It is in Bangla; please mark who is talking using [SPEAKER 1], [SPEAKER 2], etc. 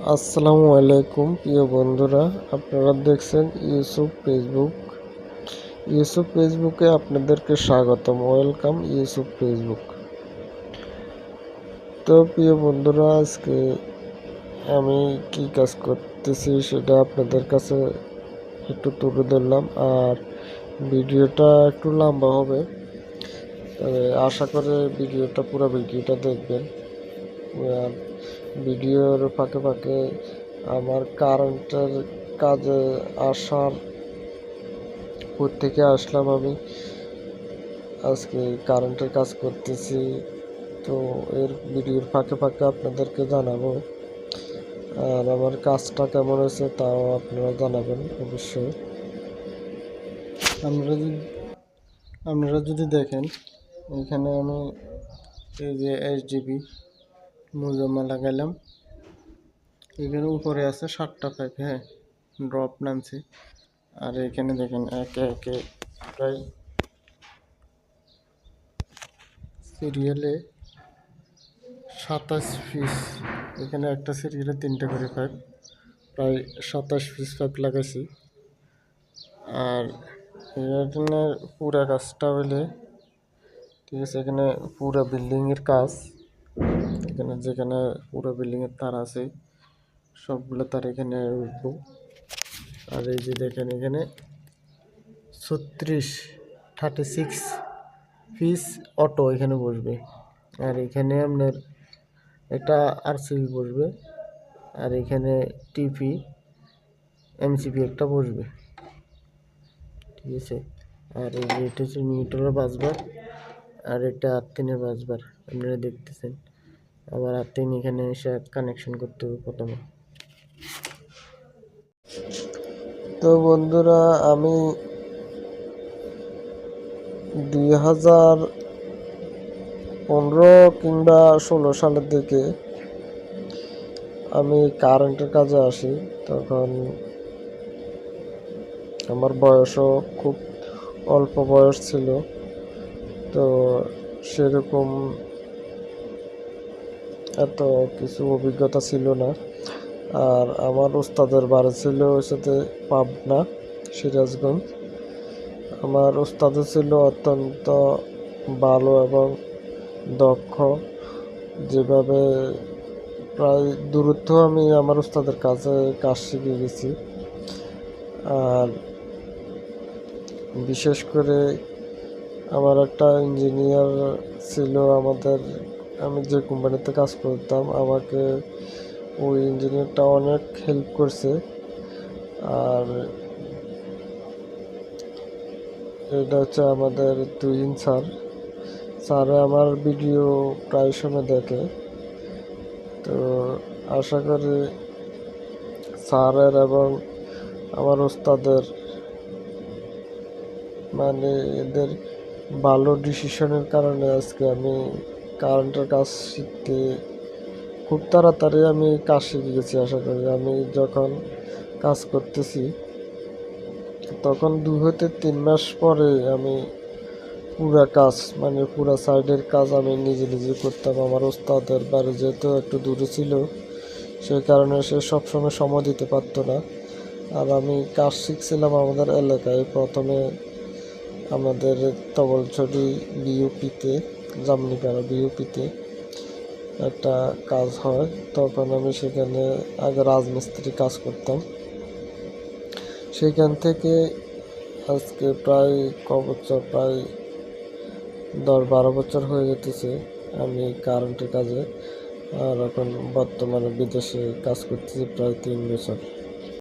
[SPEAKER 1] আসসালামু আলাইকুম প্রিয় বন্ধুরা, আপনারা দেখছেন ইউসুফ ফেসবুকে আপনাদেরকে স্বাগতম। Welcome Yusuf Facebook. তো প্রিয় বন্ধুরা, আজকে আমি কি কাজ করতেছি সেটা আপনাদের কাছে একটু তুলে ধরলাম। আর ভিডিওটা একটু লম্বা হবে, তবে আশা করে পুরো ভিডিওটা দেখবেন। আর ভিডিওর ফাঁকে ফাঁকে আমার কারেন্টের কাজে আসার থেকে আসলাম। আমি আজকে কারেন্টের কাজ করতেছি, তো এর ভিডিওর ফাঁকে ফাঁকে আপনাদেরকে জানাবো। আর আমার কাজটা কেমন হয়েছে তাও আপনারা জানাবেন অবশ্যই। আপনারা যদি দেখেন, এখানে আমি এই যে HDB মুজম্মা লাগাইলাম। এখানে উপরে আছে 7টা পাইপ, হ্যাঁ, ড্রপ নামছে। আর এখানে দেখেন একে একে প্রায় সিরিয়ালে 27 পিস, এখানে একটা সিরিয়ালে 3টে করে পাইপ, প্রায় 27 পিস পাইপ লাগাইছি। আর এখানে পুরা কাজটা হইলে, ঠিক আছে, এখানে পুরা বিল্ডিংয়ের কাজ, এখানে যেখানে পুরো বিল্ডিংয়ের তার আছে সবগুলো তার এখানে উঠবো। আর এই যে দেখেন এখানে 36 পিস অটো এখানে বসবে। আর এখানে আপনার একটা RCB বসবে, আর এখানে টিপি MCB একটা বসবে, ঠিক আছে। আর এই যে এটা হচ্ছে নিউট্রালের বাসবার, আর এটা আর্থিনের বাসবার আপনারা দেখতেছেন। আবার আর্থিন এখানে এসে কানেকশন করতে হবে প্রথমে। তো বন্ধুরা, আমি 2015 কিংবা 16 সালের দিকে আমি কারেন্টের কাজে আসি। তখন আমার বয়সও খুব অল্প বয়স ছিল, তো সেরকম এত কিছু অভিজ্ঞতা ছিল না। আর আমার ওস্তাদের বাড়ি ছিল সাথে পাবনা, সিরাজগঞ্জ। আমার ওস্তাদ ছিল অত্যন্ত ভালো এবং দক্ষ, যেভাবে প্রায় দূরত্ব আমি আমার ওস্তাদের কাছে কাজ শিখে গেছি। আর বিশেষ করে আমার একটা ইঞ্জিনিয়ার ছিল আমি যে কোম্পানিতে কাজ করতাম, আমাকে ওই ইঞ্জিনিয়ারটা অনেক হেল্প করছে। আর এটা হচ্ছে আমাদের তুহিন স্যার আমার ভিডিও প্রায় সময় দেখে। তো আশা করি স্যারের এবং আমার ওস্তাদের এদের ভালো ডিসিশনের কারণে আজকে আমি কারেন্টের কাজ শিখতে খুব তাড়াতাড়ি আমি কাজ শিখে গেছি। আশা করি আমি যখন কাজ করতেছি তখন 2 হতে 3 মাস পরে আমি পুরা কাজ, পুরা সাইডের কাজ আমি নিজে নিজে করতাম। আমার ওস্তাদের বাড়ি যেহেতু একটু দূরে ছিল, সেই কারণে সে সবসময় সময় দিতে পারতো না। আর আমি কাজ শিখছিলাম আমাদের এলাকায়, প্রথমে আমাদের তবলছড়ি বিউপিতে, জামনিপাড়া বিউপিতে একটা কাজ হয়। তখন আমি সেখানে আগে রাজমিস্ত্রি কাজ করতাম। সেখান থেকে আজকে প্রায় প্রায় 10-12 বছর হয়ে যেতেছে আমি কারেন্টের কাজে। আর এখন বর্তমানে বিদেশে কাজ করতেছি প্রায় 3 বছর।